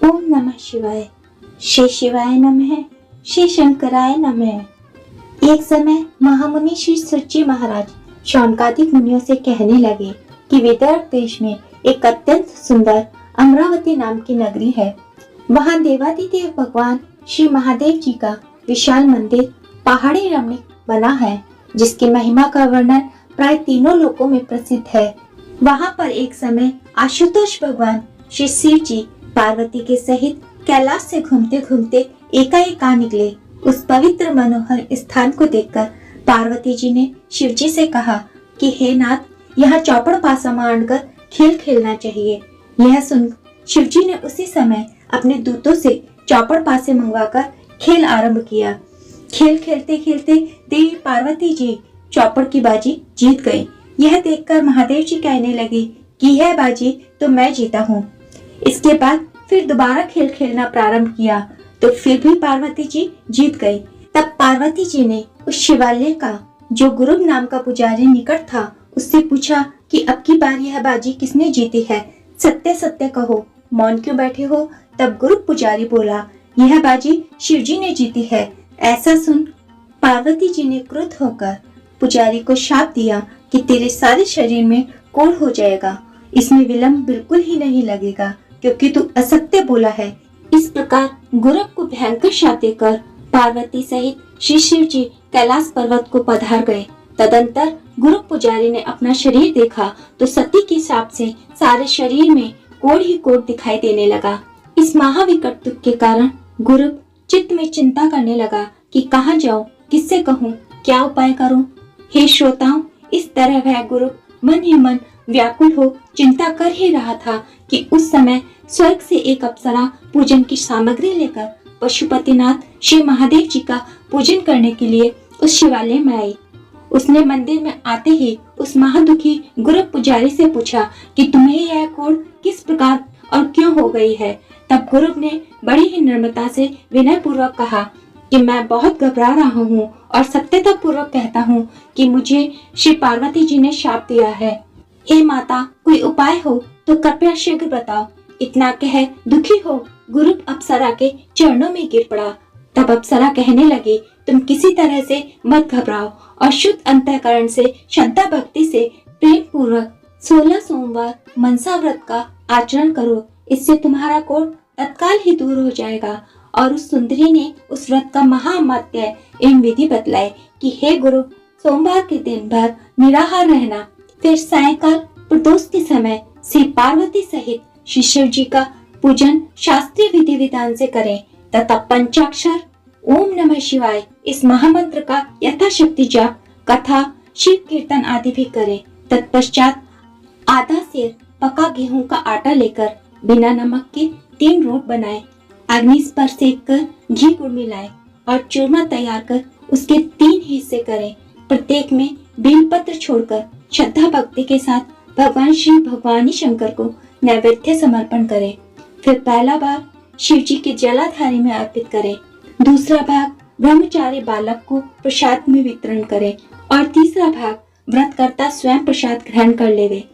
ओम नमः शिवाय। श्री शिवाय नमः। श्री शंकराय नमः। एक समय महामुनि श्री सुची महाराज शौनकादिक मुनियों से कहने लगे कि विदर्भ देश में एक अत्यंत सुंदर अमरावती नाम की नगरी है। वहाँ देवादिदेव भगवान श्री महादेव जी का विशाल मंदिर पहाड़ी रमणीक बना है, जिसकी महिमा का वर्णन प्राय तीनों लोकों में प्रसिद्ध है। वहाँ पर एक समय आशुतोष भगवान श्री शिव जी पार्वती के सहित कैलाश से घूमते घूमते एकाएक आ निकले। उस पवित्र मनोहर स्थान को देखकर पार्वती जी ने शिव जी से कहा कि हे नाथ, यहाँ चौपड़ पासा मारकर खेल खेलना चाहिए। यह सुन शिव जी ने उसी समय अपने दूतों से चौपड़ पासे मंगवाकर खेल आरंभ किया। खेल खेलते खेलते देवी पार्वती जी चौपड़ की बाजी जीत गई। यह देखकर महादेव जी कहने लगे कि यह बाजी तो मैं जीता हूँ। इसके बाद फिर दोबारा खेल खेलना प्रारंभ किया तो फिर भी पार्वती जी जीत गई। तब पार्वती जी ने उस शिवालय का जो गुरु नाम का पुजारी निकट था उससे पूछा कि अब की बार यह बाजी किसने जीती है, सत्य सत्य कहो, मौन क्यों बैठे हो। तब गुरु पुजारी बोला, यह बाजी शिव जी ने जीती है। ऐसा सुन पार्वती जी ने क्रुद्ध होकर पुजारी को शाप दिया कि तेरे सारे शरीर में कोढ़ हो जाएगा, इसमें विलंब बिल्कुल ही नहीं लगेगा क्योंकि तू असत्य बोला है। इस प्रकार गुरु को भयंकर शाप देकर पार्वती सहित श्री शिव जी कैलाश पर्वत को पधार गए। तदंतर गुरु पुजारी ने अपना शरीर देखा तो सती के शाप से सारे शरीर में कोढ़ ही कोढ़ दिखाई देने लगा। इस महाविकट दुख के कारण गुरु चित्त में चिंता करने लगा कि कहाँ जाऊं, किससे कहूँ, क्या उपाय करूं। हे श्रोताओं, इस तरह वह गुरु मन ही मन व्याकुल हो चिंता कर ही रहा था कि उस समय स्वर्ग से एक अप्सरा पूजन की सामग्री लेकर पशुपतिनाथ श्री महादेव जी का पूजन करने के लिए उस शिवालय में आई। उसने मंदिर में आते ही उस महादुखी गुरु पुजारी से पूछा कि तुम्हें यह कोढ़ किस प्रकार और क्यों हो गई है। तब गुरु ने बड़ी ही निर्ममता से विनय पूर्वक कहा कि मैं बहुत घबरा रहा हूँ और सत्यता पूर्वक कहता हूँ कि मुझे श्री पार्वती जी ने शाप दिया है। हे माता, कोई उपाय हो तो कृपया शीघ्र बताओ। इतना कह दुखी हो गुरु अप्सरा के चरणों में गिर पड़ा। तब अप्सरा कहने लगी, तुम किसी तरह से मत घबराओ और शुद्ध अंतःकरण से श्रद्धा भक्ति से प्रेम पूर्वक 16 सोमवार मनसा व्रत का आचरण करो। इससे तुम्हारा कोढ़ तत्काल ही दूर हो जाएगा। और उस सुंदरी ने उस व्रत का महामात्य एवं विधि बतलाए कि हे गुरु, सोमवार के दिन भर निराहार रहना, फिर सायंकाल प्रदोष के समय श्री पार्वती सहित श्री शिव जी का पूजन शास्त्रीय विधि विधान से करें तथा पंचाक्षर ओम नमः शिवाय इस महामंत्र का यथाशक्ति जाप, कथा, शिव कीर्तन आदि भी करें। तत्पश्चात आधा सेर पका गेहूं का आटा लेकर बिना नमक के 3 रोट बनाए, अग्नि पर सेक कर घी गुड़ मिलाए और चूरमा तैयार कर उसके 3 हिस्से करें। प्रत्येक में बेलपत्र छोड़कर श्रद्धा भक्ति के साथ भगवान श्री भगवानी शंकर को नैवेद्य समर्पण करें। फिर पहला भाग शिव जी के जलाधारी में अर्पित करें, दूसरा भाग ब्रह्मचारी बालक को प्रसाद में वितरण करें और तीसरा भाग व्रतकर्ता स्वयं प्रसाद ग्रहण कर लेवे।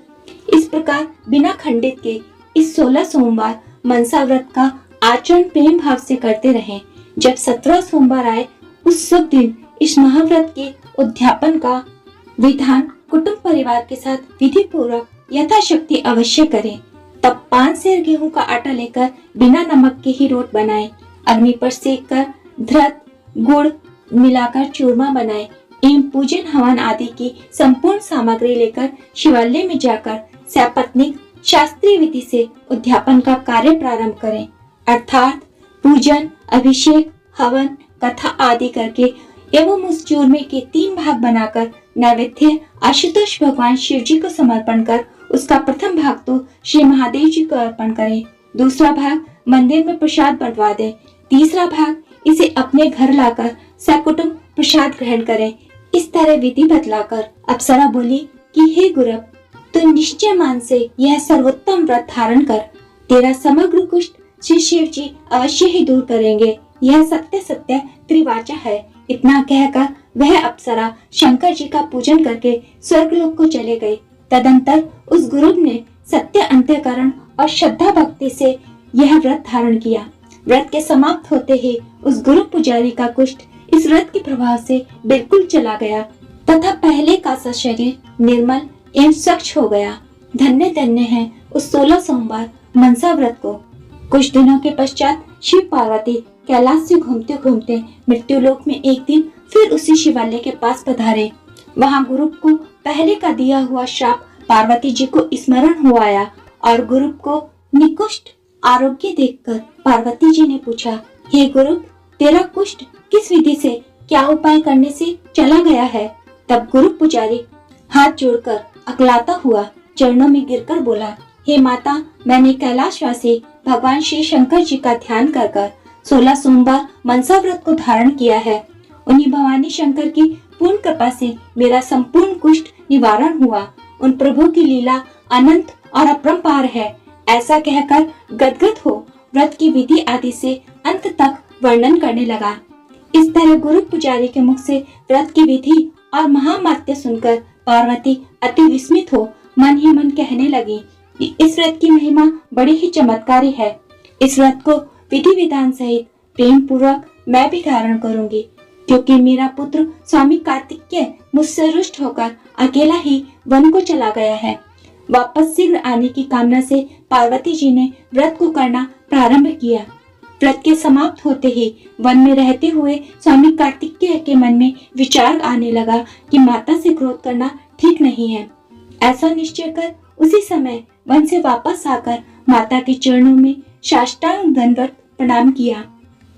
इस प्रकार बिना खंडित के इस 16 सोमवार मनसा व्रत का आचरण प्रेम भाव से करते रहें। जब 17 सोमवार आए उस शुभ दिन इस महाव्रत के उद्यापन का विधान कुटुंब परिवार के साथ विधि पूर्वक यथाशक्ति अवश्य करें। तब 5 सेर गेहूं का आटा लेकर बिना नमक के ही रोट बनाए, अग्नि पर सेक कर धृत गुड़ मिलाकर चूरमा बनाए एवं पूजन हवन आदि की संपूर्ण सामग्री लेकर शिवालय में जाकर सपत्नीक शास्त्रीय विधि से उद्यापन का कार्य प्रारंभ करें। अर्थात पूजन, अभिषेक, हवन, कथा आदि करके एवं उस चूरमे के 3 भाग बनाकर नैवेद्य आशुतोष भगवान शिव जी को समर्पण कर उसका प्रथम भाग तो श्री महादेव जी को अर्पण करें, दूसरा भाग मंदिर में प्रसाद बंटवा दें, तीसरा भाग इसे अपने घर लाकर सकुटुंब प्रसाद ग्रहण करें। इस तरह विधि बतलाकर अप्सरा बोली कि हे गुरु, तू निश्चय मान से यह सर्वोत्तम व्रत धारण कर, तेरा समग्र कुष्ठ श्री शिव जी अवश्य ही दूर करेंगे। यह सत्य सत्य त्रिवाचा है। इतना कहकर वह अप्सरा शंकर जी का पूजन करके स्वर्गलोक को चले गए। तदंतर उस गुरु ने सत्य अंतःकरण और श्रद्धा भक्ति से यह व्रत धारण किया। व्रत के समाप्त होते ही उस गुरु पुजारी का कुष्ठ इस व्रत के प्रभाव से बिल्कुल चला गया तथा पहले का सा शरीर निर्मल एवं स्वच्छ हो गया। धन्य धन्य है उस 16 सोमवार मनसा व्रत को। कुछ दिनों के पश्चात शिव पार्वती कैलाश से घूमते घूमते मृत्युलोक में एक दिन फिर उसी शिवालय के पास पधारे। वहां गुरु को पहले का दिया हुआ श्राप पार्वती जी को स्मरण हो आया और गुरु को निकुष्ट आरोग्य देखकर पार्वती जी ने पूछा, हे गुरु, तेरा कुष्ठ किस विधि से क्या उपाय करने से चला गया है? तब गुरु पुजारी हाथ जोड़कर अकलाता हुआ चरणों में गिरकर बोला, हे माता, मैंने कैलाशवासी भगवान श्री शंकर जी का ध्यान कर 16 सोमवार मनसा व्रत को धारण किया है। उन्हीं भवानी शंकर की पूर्ण कृपा से मेरा संपूर्ण कुष्ठ निवारण हुआ। उन प्रभु की लीला अनंत और अपरंपार है। ऐसा कहकर गदगद हो व्रत की विधि आदि से अंत तक वर्णन करने लगा। इस तरह गुरु पुजारी के मुख से व्रत की विधि और महामात्य सुनकर पार्वती अति विस्मित हो मन ही मन कहने लगी कि इस व्रत की महिमा बड़ी ही चमत्कारी है। इस व्रत को विधि विधान सहित प्रेम पूर्वक मैं भी धारण करूंगी, क्योंकि मेरा पुत्र स्वामी कार्तिकेय मुझसे रुष्ट होकर अकेला ही वन को चला गया है। वापस शीघ्र आने की कामना से पार्वती जी ने व्रत को करना प्रारंभ किया। व्रत के समाप्त होते ही वन में रहते हुए स्वामी कार्तिकेय के मन में विचार आने लगा कि माता से क्रोध करना ठीक नहीं है। ऐसा निश्चय कर उसी समय वन से वापस आकर माता के चरणों में साष्टांग दंडवत प्रणाम किया।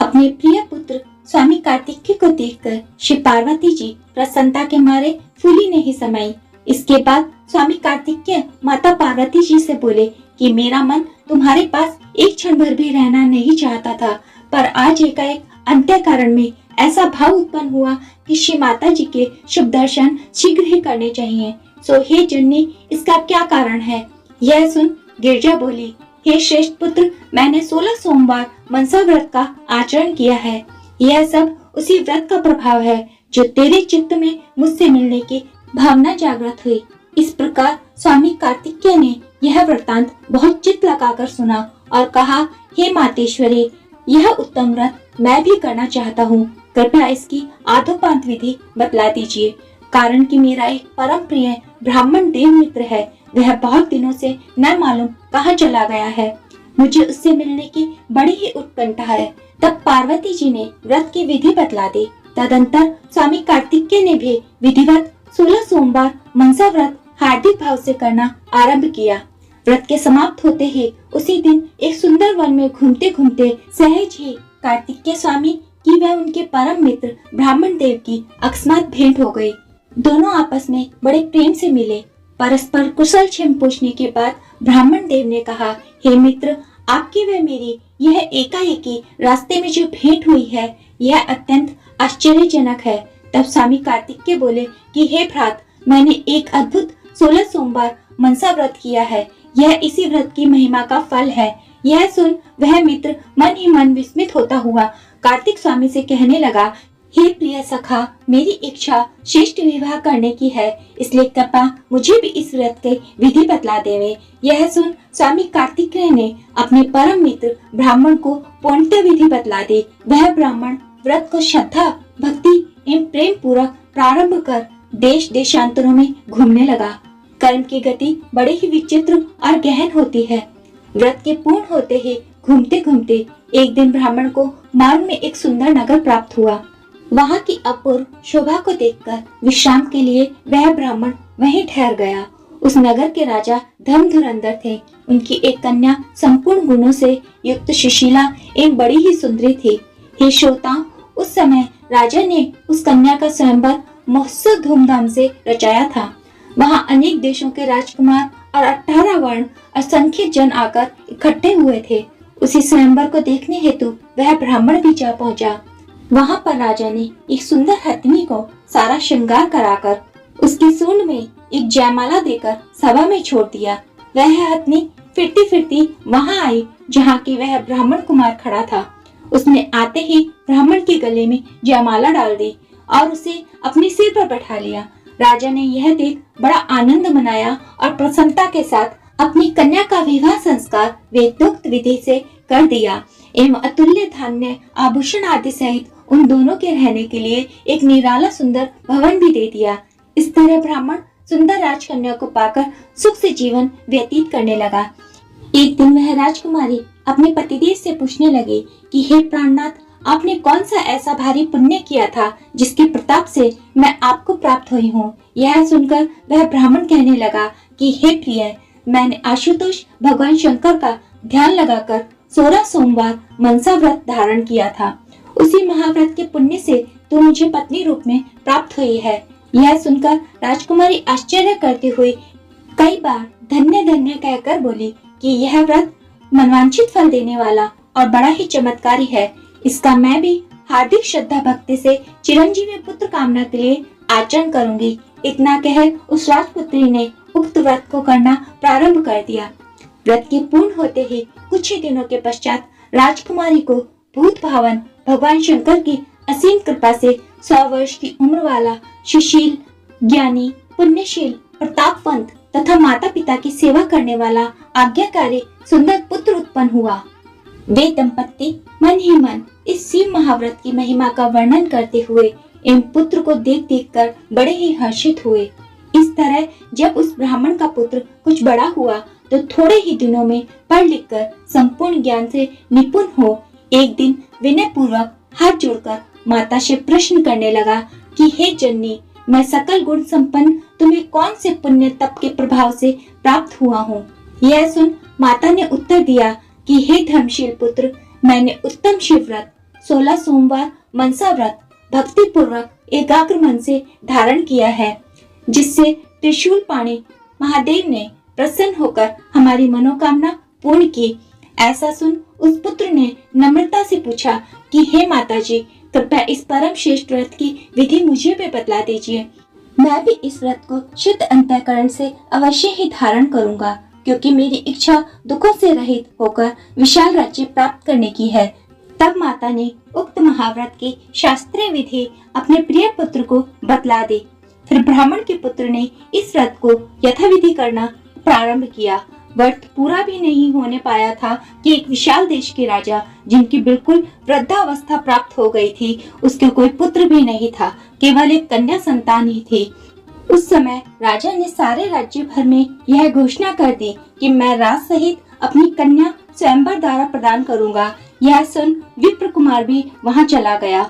अपने प्रिय पुत्र स्वामी कार्तिकेय को देखकर श्री पार्वती जी प्रसन्नता के मारे फूली नहीं समाई। इसके बाद स्वामी कार्तिकेय माता पार्वती जी से बोले कि मेरा मन तुम्हारे पास एक क्षण भर भी रहना नहीं चाहता था, पर आज एकाएक अंत्य कारण में ऐसा भाव उत्पन्न हुआ कि श्री माता जी के शुभ दर्शन शीघ्र ही करने चाहिए। सो हे जननी, इसका क्या कारण है? यह सुन गिरजा बोली, हे श्रेष्ठ पुत्र, मैंने 16 सोमवार मनसा व्रत का आचरण किया है। यह सब उसी व्रत का प्रभाव है जो तेरे चित्त में मुझसे मिलने की भावना जागृत हुई। इस प्रकार स्वामी कार्तिकेय ने यह वृतांत बहुत चित्त लगाकर सुना और कहा, हे मातेश्वरी, यह उत्तम व्रत मैं भी करना चाहता हूँ। कृपया इसकी आदोपांत विधि बतला दीजिए। कारण कि मेरा एक परम प्रिय ब्राह्मण देव मित्र है, वह बहुत दिनों से न मालूम कहाँ चला गया है। मुझे उससे मिलने की बड़ी ही उत्कंठा है। तब पार्वती जी ने व्रत की विधि बतला दी। तदंतर स्वामी कार्तिकेय ने भी विधिवत 16 सोमवार मनसा व्रत हार्दिक भाव से करना आरंभ किया। व्रत के समाप्त होते ही उसी दिन एक सुंदर वन में घूमते घूमते सहज ही कार्तिकेय स्वामी की व उनके परम मित्र ब्राह्मण देव की अकस्मात भेंट हो गई। दोनों आपस में बड़े प्रेम से मिले। परस्पर कुशल क्षेम पूछने के बाद ब्राह्मण देव ने कहा, हे मित्र, आपकी व मेरी यह एकाएकी रास्ते में जो भेंट हुई है, यह अत्यंत आश्चर्यजनक है। तब स्वामी कार्तिकेय बोले कि हे भ्रात, मैंने एक अद्भुत 16 सोमवार मनसा व्रत किया है। यह इसी व्रत की महिमा का फल है। यह सुन वह मित्र मन ही मन विस्मित होता हुआ कार्तिक स्वामी से कहने लगा, हे प्रिय सखा, मेरी इच्छा श्रेष्ठ विवाह करने की है, इसलिए कृपा मुझे भी इस व्रत के विधि बतला देवे। यह सुन स्वामी कार्तिकेय ने अपने परम मित्र ब्राह्मण को पूर्णतः विधि बतला दी। वह ब्राह्मण व्रत को श्रद्धा, भक्ति एवं प्रेम पूर्वक प्रारंभ कर देश देशांतरों में घूमने लगा। कर्म की गति बड़ी ही विचित्र और गहन होती है। व्रत के पूर्ण होते ही घूमते घूमते एक दिन ब्राह्मण को मार्ग में एक सुंदर नगर प्राप्त हुआ। वहाँ की अपूर्व शोभा को देखकर विश्राम के लिए वह ब्राह्मण वहीं ठहर गया। उस नगर के राजा धर्मधुरंधर थे। उनकी एक कन्या संपूर्ण गुणों से युक्त सुशीला एवं बड़ी ही सुंदरी थी। हे श्रोता, उस समय राजा ने उस कन्या का स्वयंवर महोत्सव धूमधाम से रचाया था। वहाँ अनेक देशों के राजकुमार और 18 वर्ण असंख्य जन आकर इकट्ठे हुए थे। उसी स्वयंवर को देखने हेतु वह ब्राह्मण भी जा पहुँचा। वहाँ पर राजा ने एक सुंदर हथिनी को सारा श्रृंगार कराकर उसकी सूंड में एक जयमाला देकर सभा में छोड़ दिया। वह हथिनी फिरती फिरती वहाँ आई जहाँ की वह ब्राह्मण कुमार खड़ा था। उसने आते ही ब्राह्मण के गले में जयमाला डाल दी और उसे अपने सिर पर बैठा लिया। राजा ने यह देख बड़ा आनंद मनाया और प्रसन्नता के साथ अपनी कन्या का विवाह संस्कार वेदोक्त विधि से कर दिया एवं अतुल्य धान्य आभूषण आदि सहित उन दोनों के रहने के लिए एक निराला सुंदर भवन भी दे दिया। इस तरह ब्राह्मण सुंदर राजकन्या को पाकर सुख से जीवन व्यतीत करने लगा। एक दिन वह राजकुमारी अपने पतिदेव से पूछने लगी कि हे प्राणनाथ, आपने कौन सा ऐसा भारी पुण्य किया था जिसके प्रताप से मैं आपको प्राप्त हुई हूँ। यह सुनकर वह ब्राह्मण कहने लगा कि हे प्रिय, मैंने आशुतोष भगवान शंकर का ध्यान लगाकर 16 सोमवार मनसा व्रत धारण किया था। उसी महाव्रत के पुण्य से तू मुझे पत्नी रूप में प्राप्त हुई है। यह सुनकर राजकुमारी आश्चर्य करते हुए कई बार धन्य धन्य कहकर बोली कि यह व्रत मनवांछित फल देने वाला और बड़ा ही चमत्कारी है। इसका मैं भी हार्दिक श्रद्धा भक्ति से चिरंजीवी पुत्र कामना के लिए आचरण करूंगी। इतना कह उस राजपुत्री ने उक्त व्रत को करना प्रारंभ कर दिया। व्रत के पूर्ण होते ही कुछ ही दिनों के पश्चात राजकुमारी को भूत भावन भगवान शंकर की असीम कृपा से 100 वर्ष की उम्र वाला सुशील, ज्ञानी, पुण्यशील, प्रतापवंत तथा माता पिता की सेवा करने वाला आज्ञाकारी सुंदर पुत्र उत्पन्न हुआ। वे दंपत्ति मन ही मन इस शिव महाव्रत की महिमा का वर्णन करते हुए इन पुत्र को देख देख कर बड़े ही हर्षित हुए। इस तरह जब उस ब्राह्मण का पुत्र कुछ बड़ा हुआ तो थोड़े ही दिनों में पढ़ लिख कर संपूर्ण ज्ञान से निपुण हो एक दिन विनय पूर्वक हाथ जोड़कर माता से प्रश्न करने लगा कि हे जननी, मैं सकल गुण संपन्न तुम्हें कौन से पुण्य तप के प्रभाव से प्राप्त हुआ हूँ। यह सुन माता ने उत्तर दिया कि हे धर्मशील पुत्र, मैंने उत्तम शिव व्रत 16 सोमवार मनसा व्रत भक्ति पूर्वक एकाग्र मन से धारण किया है, जिससे त्रिशूल पाणी महादेव ने प्रसन्न होकर हमारी मनोकामना पूर्ण की। ऐसा सुन उस पुत्र ने नम्रता से पूछा कि हे माताजी, कृपया इस परम श्रेष्ठ व्रत की विधि मुझे भी बतला दीजिए। मैं भी इस व्रत को शुद्ध अंतःकरण से अवश्य ही धारण करूंगा, क्योंकि मेरी इच्छा दुखों से रहित होकर विशाल राज्य प्राप्त करने की है। तब माता ने उक्त महाव्रत की शास्त्रीय विधि अपने प्रिय पुत्र को बतला दी। फिर ब्राह्मण के पुत्र ने इस व्रत को यथाविधि करना प्रारंभ किया। व्रत पूरा भी नहीं होने पाया था कि एक विशाल देश के राजा, जिनकी बिल्कुल वृद्धावस्था प्राप्त हो गई थी, उसके कोई पुत्र भी नहीं था, केवल एक कन्या संतान ही थी। उस समय राजा ने सारे राज्य भर में यह घोषणा कर दी कि मैं राज सहित अपनी कन्या स्वयंवर द्वारा प्रदान करूंगा। यह सुन विप्र कुमार भी वहां चला गया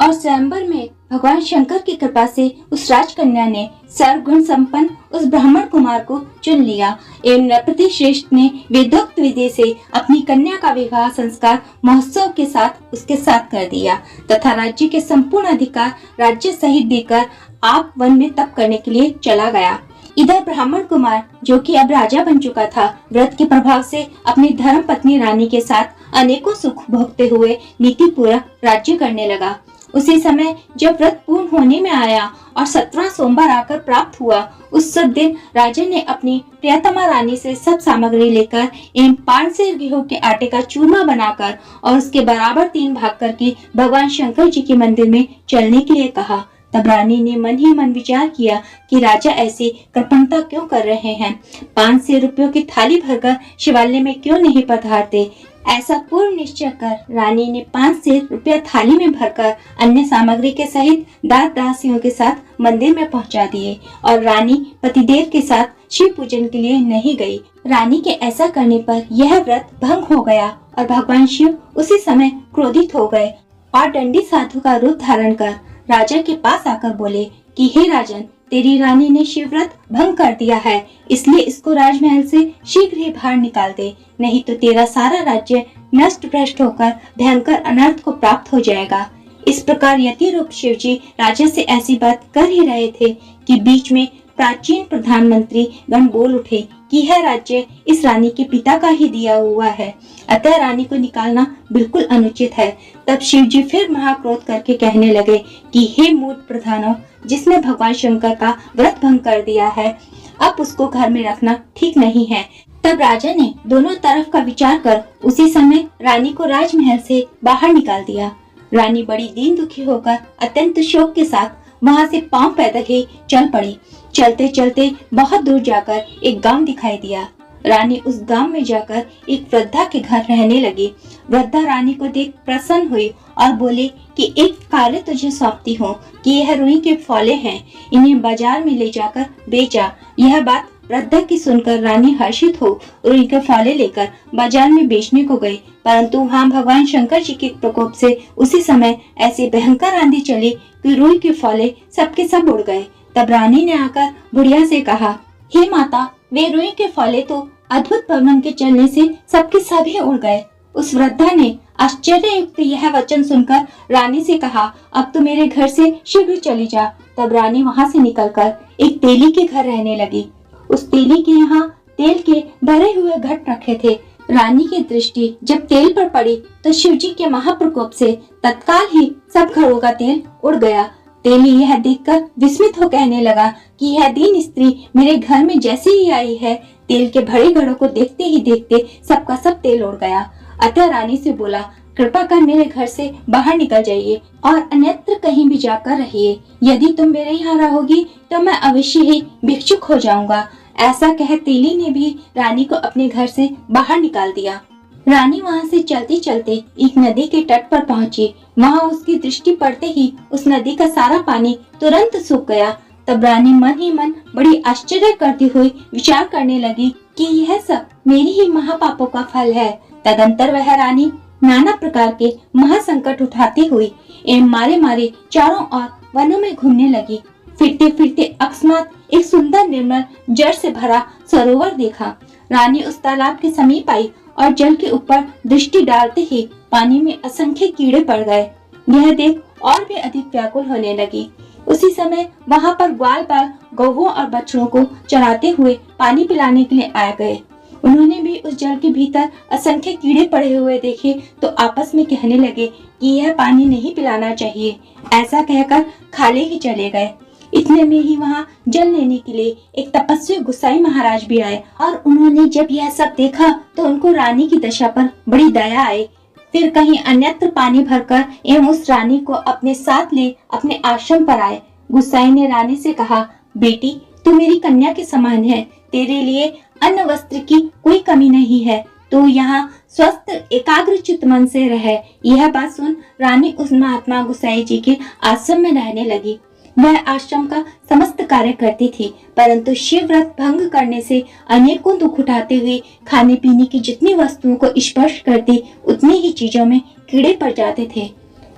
और स्वयंवर में भगवान शंकर की कृपा से उस राजकन्या ने सर्वगुण संपन्न उस ब्राह्मण कुमार को चुन लिया एवं नृपति श्रेष्ठ ने वेदोक्त विधि से अपनी कन्या का विवाह संस्कार महोत्सव के साथ उसके साथ कर दिया तथा राज्य के संपूर्ण अधिकार राज्य सहित देकर आप वन में तप करने के लिए चला गया। इधर ब्राह्मण कुमार, जो कि अब राजा बन चुका था, व्रत के प्रभाव से अपनी धर्म पत्नी रानी के साथ अनेकों सुख भोगते हुए नीति पूर्वक राज्य करने लगा। उसी समय जब व्रत पूर्ण होने में आया और 17वां सोमवार आकर प्राप्त हुआ, उस सब दिन राजा ने अपनी प्रियतमा रानी से सब सामग्री लेकर इन 500 गेहूं के आटे का चूरमा बनाकर और उसके बराबर 3 भाग करके भगवान शंकर जी के मंदिर में चलने के लिए कहा। तब रानी ने मन ही मन विचार किया कि राजा ऐसी कृपणता क्यों कर रहे हैं। 500 रुपयों की थाली भरकर शिवालय में क्यों नहीं पधारते। ऐसा पूर्ण निश्चय कर रानी ने 500 रुपया थाली में भरकर अन्य सामग्री के सहित दास दासियों के साथ मंदिर में पहुंचा दिए और रानी पतिदेव के साथ शिव पूजन के लिए नहीं गई। रानी के ऐसा करने पर यह व्रत भंग हो गया और भगवान शिव उसी समय क्रोधित हो गए और दंडी साधु का रूप धारण कर राजा के पास आकर बोले कि हे राजन, तेरी रानी ने शिव व्रत भंग कर दिया है, इसलिए इसको राजमहल से शीघ्र ही बाहर निकाल दे, नहीं तो तेरा सारा राज्य नष्ट भ्रष्ट होकर भयंकर अनर्थ को प्राप्त हो जाएगा। इस प्रकार यति रूप शिव जी राजा से ऐसी बात कर ही रहे थे कि बीच में प्राचीन प्रधानमंत्री गण बोल उठे कि यह राज्य इस रानी के पिता का ही दिया हुआ है, अतः रानी को निकालना बिल्कुल अनुचित है। तब शिव जी फिर महाक्रोध करके कहने लगे कि हे मूर्ख प्रधानों, जिसने भगवान शंकर का व्रत भंग कर दिया है, अब उसको घर में रखना ठीक नहीं है। तब राजा ने दोनों तरफ का विचार कर उसी समय रानी को राजमहल से बाहर निकाल दिया। रानी बड़ी दीन दुखी होकर अत्यंत शोक के साथ वहां से पांव पैदल ही चल पड़ी। चलते चलते बहुत दूर जाकर एक गांव दिखाई दिया। रानी उस गांव में जाकर एक वृद्धा के घर रहने लगी। वृद्धा रानी को देख प्रसन्न हुई और बोले कि एक कार्य तुझे सौंपती हूँ कि यह रुई के फौले हैं, इन्हें बाजार में ले जाकर बेचा। यह बात वृद्धा की सुनकर रानी हर्षित हो रुई के फौले लेकर बाजार में बेचने को गई, परंतु वहाँ भगवान शंकर जी के प्रकोप से उसी समय ऐसी भयंकर आंधी चली कि रुई के फौले सबके सब उड़ गए। तब रानी ने आकर बुढ़िया से कहा, हे माता, वे रुई के फौले तो अद्भुत पवन के चलने से सबके सभी उड़ गए। उस वृद्धा ने आश्चर्ययुक्त यह वचन सुनकर रानी से कहा, अब तो मेरे घर से शीघ्र चली जा। तब रानी वहाँ से निकलकर एक तेली के घर रहने लगी। उस तेली के यहाँ तेल के भरे हुए घट रखे थे। रानी की दृष्टि जब तेल पर पड़ी तो शिवजी के महाप्रकोप से तत्काल ही सब घरों का तेल उड़ गया। तेली यह देखकर विस्मित हो कहने लगा कि यह दीन स्त्री मेरे घर में जैसे ही आई है, तेल के भरे घड़ों को देखते ही देखते सबका सब तेल उड़ गया। अतः रानी से बोला, कृपा कर मेरे घर से बाहर निकल जाइए और अन्यत्र कहीं भी जाकर रहिए। यदि तुम मेरे यहाँ रहोगी तो मैं अवश्य ही भिक्षुक हो जाऊंगा। ऐसा कह तेली ने भी रानी को अपने घर से बाहर निकाल दिया। रानी वहाँ से चलते चलते एक नदी के तट पर पहुँची। वहाँ उसकी दृष्टि पड़ते ही उस नदी का सारा पानी तुरंत सूख गया। तब रानी मन ही मन बड़ी आश्चर्य करती हुई विचार करने लगी कि यह सब मेरी ही महापापों का फल है। तदंतर वह रानी नाना प्रकार के महासंकट उठाती हुई एवं मारे मारे चारों ओर वनों में घूमने लगी। फिरते फिरते अकस्मात एक सुंदर निर्मल जल से भरा सरोवर देखा। रानी उस तालाब के समीप आई और जल के ऊपर दृष्टि डालते ही पानी में असंख्य कीड़े पड़ गए। यह देख और भी अधिक व्याकुल होने लगी। उसी समय वहाँ पर ग्वाल बाल गौवों और बछड़ों को चराते हुए पानी पिलाने के लिए आ गए। उन्होंने भी उस जल के भीतर असंख्य कीड़े पड़े हुए देखे तो आपस में कहने लगे कि यह पानी नहीं पिलाना चाहिए। ऐसा कहकर खाले ही चले गए। इतने में ही वहाँ जल लेने के लिए एक तपस्वी गुसाई महाराज भी आए और उन्होंने जब यह सब देखा तो उनको रानी की दशा पर बड़ी दया आई। फिर कहीं अन्यत्र पानी भरकर एवं उस रानी को अपने साथ ले अपने आश्रम पर आए। गुसाई ने रानी से कहा, बेटी तू मेरी कन्या के समान है, तेरे लिए अन्न वस्त्र की कोई कमी नहीं है, तू यहाँ स्वस्थ एकाग्रचित्त मन से रहे। यह बात सुन रानी उस महात्मा गुसाई जी के आश्रम में रहने लगी। वह आश्रम का समस्त कार्य करती थी, परंतु शिव व्रत भंग करने से अनेकों दुख उठाते हुए खाने पीने की जितनी वस्तुओं को स्पर्श करती उतनी ही चीजों में कीड़े पड़ जाते थे।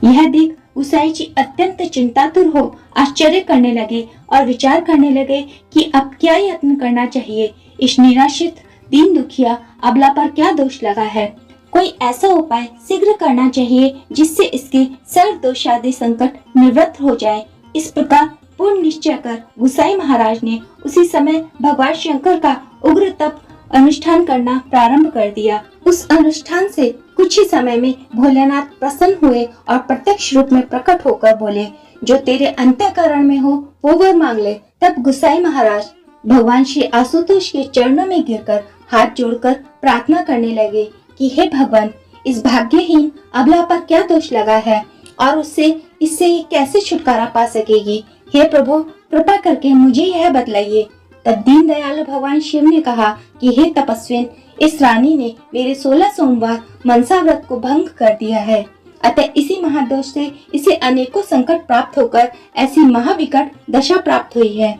यह देख गुसाई जी अत्यंत चिंतातुर हो आश्चर्य करने लगे और विचार करने लगे कि अब क्या यत्न करना चाहिए। इस निराश्रित दीन दुखिया अबला पर क्या दोष लगा है। कोई ऐसा उपाय शीघ्र करना चाहिए जिससे इसके सर्व दोषादि संकट निवृत्त हो जाए। इस प्रकार पूर्ण निश्चय कर गुसाई महाराज ने उसी समय भगवान शंकर का उग्र तप अनुष्ठान करना प्रारंभ कर दिया। उस अनुष्ठान से कुछ ही समय में भोलेनाथ प्रसन्न हुए और प्रत्यक्ष रूप में प्रकट होकर बोले, जो तेरे अंतःकरण में हो वो वर मांग ले। तब गुसाई महाराज भगवान श्री आशुतोष के चरणों में गिरकर हाथ जोड़कर प्रार्थना करने लगे कि हे भगवान, इस भाग्यहीन अबला पर क्या दोष लगा है और इससे कैसे छुटकारा पा सकेगी। हे प्रभु, कृपा करके मुझे यह बतलाइए। तब दीन दयालु भगवान शिव ने कहा कि हे तपस्विन, इस रानी ने मेरे 16 सोमवार मनसा व्रत को भंग कर दिया है, अतः इसी महादोष से इसे अनेकों संकट प्राप्त होकर ऐसी महाविकट दशा प्राप्त हुई है।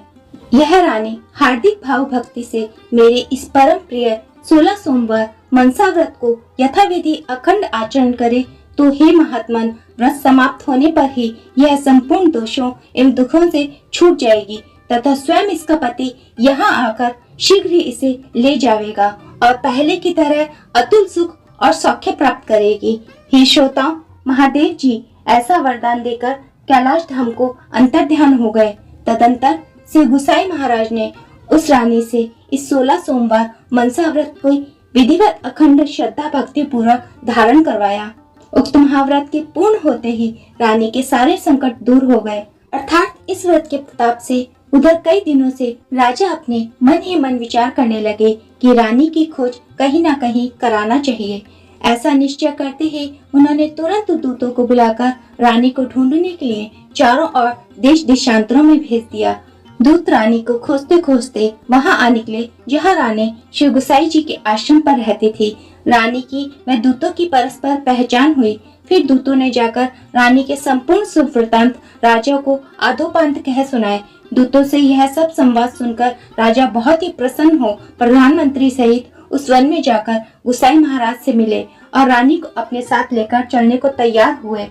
यह रानी हार्दिक भाव भक्ति से मेरे इस परम प्रिय 16 सोमवार मनसा व्रत को यथाविधि अखंड आचरण करे तो हे महात्मन, व्रत समाप्त होने पर ही यह संपूर्ण दोषों एवं दुखों से छूट जाएगी तथा स्वयं इसका पति यहाँ आकर शीघ्र ही इसे ले जाएगा और पहले की तरह अतुल सुख और सौख्य प्राप्त करेगी। हे श्रोताओं, महादेव जी ऐसा वरदान देकर कैलाश धाम को अंतर्ध्यान हो गए। तदंतर श्री गुसाई महाराज ने उस रानी से इस 16 सोमवार मनसा व्रत को विधिवत अखंड श्रद्धा भक्ति पूर्वक धारण करवाया। उक्त महाव्रत के पूर्ण होते ही रानी के सारे संकट दूर हो गए। अर्थात इस व्रत के प्रताप से उधर कई दिनों से राजा अपने मन ही मन विचार करने लगे कि रानी की खोज कहीं न कहीं कराना चाहिए। ऐसा निश्चय करते ही उन्होंने तुरंत दूतों को बुलाकर रानी को ढूंढने के लिए चारों ओर देश देशांतरों में भेज दिया। दूत रानी को खोजते खोजते वहां आ निकले जहां रानी शिव गोसाई जी के आश्रम पर रहती थी। रानी की व दूतों की परस्पर पहचान हुई। फिर दूतों ने जाकर रानी के संपूर्ण सुख वृत्तांत राजा को आदोपांत कह सुनाए। दूतों से यह सब संवाद सुनकर राजा बहुत ही प्रसन्न हो प्रधानमंत्री सहित उस वन में जाकर गोसाई महाराज से मिले और रानी को अपने साथ लेकर चलने को तैयार हुए।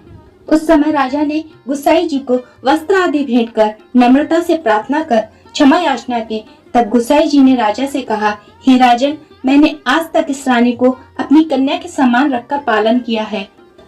उस समय राजा ने गोसाई जी को वस्त्र आदि भेंट कर नम्रता से प्रार्थना कर क्षमा याचना की। तब गोसाई जी ने राजा से कहा, हे राजन, मैंने आज तक इस रानी को अपनी कन्या के समान रखकर पालन किया है,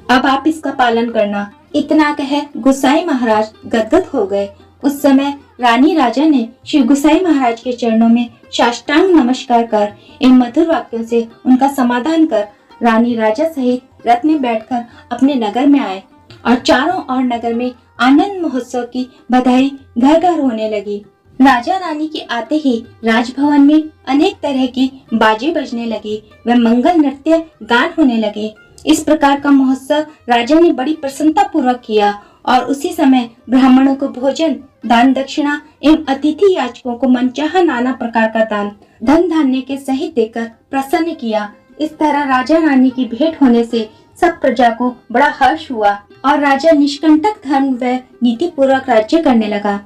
अब आप इसका पालन करना। इतना कह गोसाई महाराज गदगद हो गए। उस समय रानी राजा ने शिव गोसाई महाराज के चरणों में साष्टांग नमस्कार कर इन मधुर वाक्यों से उनका समाधान कर रानी राजा सहित रथ में बैठकर अपने नगर में आए और चारों ओर नगर में आनंद महोत्सव की बधाई घर घर होने लगी। राजा रानी के आते ही राजभवन में अनेक तरह की बाजे बजने लगी व मंगल नृत्य गान होने लगे। इस प्रकार का महोत्सव राजा ने बड़ी प्रसन्नता पूर्वक किया और उसी समय ब्राह्मणों को भोजन, दान दक्षिणा एवं अतिथि याचकों को मनचाहा नाना प्रकार का दान धन धान्य के सहित देकर प्रसन्न किया। इस तरह राजा रानी की भेंट होने से सब प्रजा को बड़ा हर्ष हुआ और राजा निष्कंटक धर्म व नीति पूर्वक राज्य करने लगा।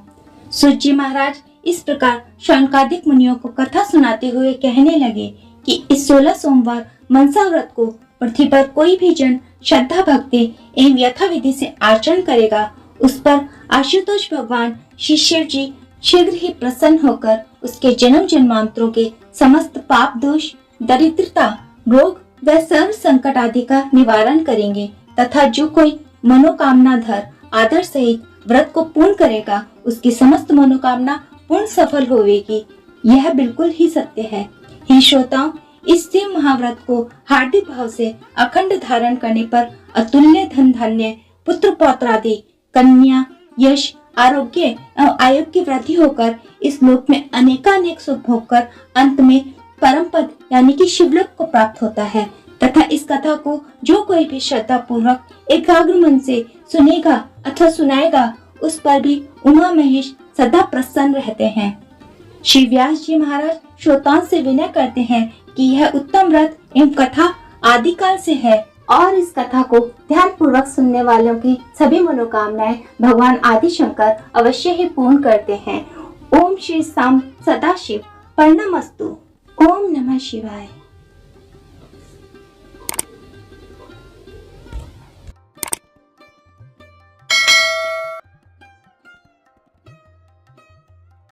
सूत जी महाराज इस प्रकार शौनकादिक मुनियों को कथा सुनाते हुए कहने लगे कि इस 16 सोमवार मनसा व्रत को पृथ्वी पर कोई भी जन श्रद्धा भक्ति एवं यथा विधि से आचरण करेगा, उस पर आशुतोष भगवान श्री शिव जी शीघ्र ही प्रसन्न होकर उसके जन्म जन्मांतरों के समस्त पाप दोष, दरिद्रता, रोग व सर्व संकट आदि का निवारण करेंगे तथा जो कोई मनोकामना धर आदर सहित व्रत को पूर्ण करेगा, उसकी समस्त मनोकामना पूर्ण सफल होवेगी। यह बिल्कुल ही सत्य है। हे श्रोताओं, इस शिव महाव्रत को हार्दिक भाव से अखंड धारण करने पर अतुल्य धन धान्य, पुत्र पौत्र आदि, कन्या, यश, आरोग्य एवं आयु की वृद्धि होकर इस लोक में अनेकानेक सुख भोगकर अंत में परम पद यानी कि शिवलोक को प्राप्त होता है तथा इस कथा को जो कोई भी श्रद्धा पूर्वक एकाग्र मन से सुनेगा अथवा सुनाएगा, उस पर भी उमा महेश सदा प्रसन्न रहते हैं। श्री व्यास जी महाराज श्रोताओं से विनय करते हैं कि यह उत्तम व्रत एवं कथा आदिकाल से है और इस कथा को ध्यान पूर्वक सुनने वालों की सभी मनोकामनाएं भगवान आदि शंकर अवश्य ही पूर्ण करते हैं। ओम श्री साम सदाशिव प्रणमस्तु। ओम नमः शिवाय।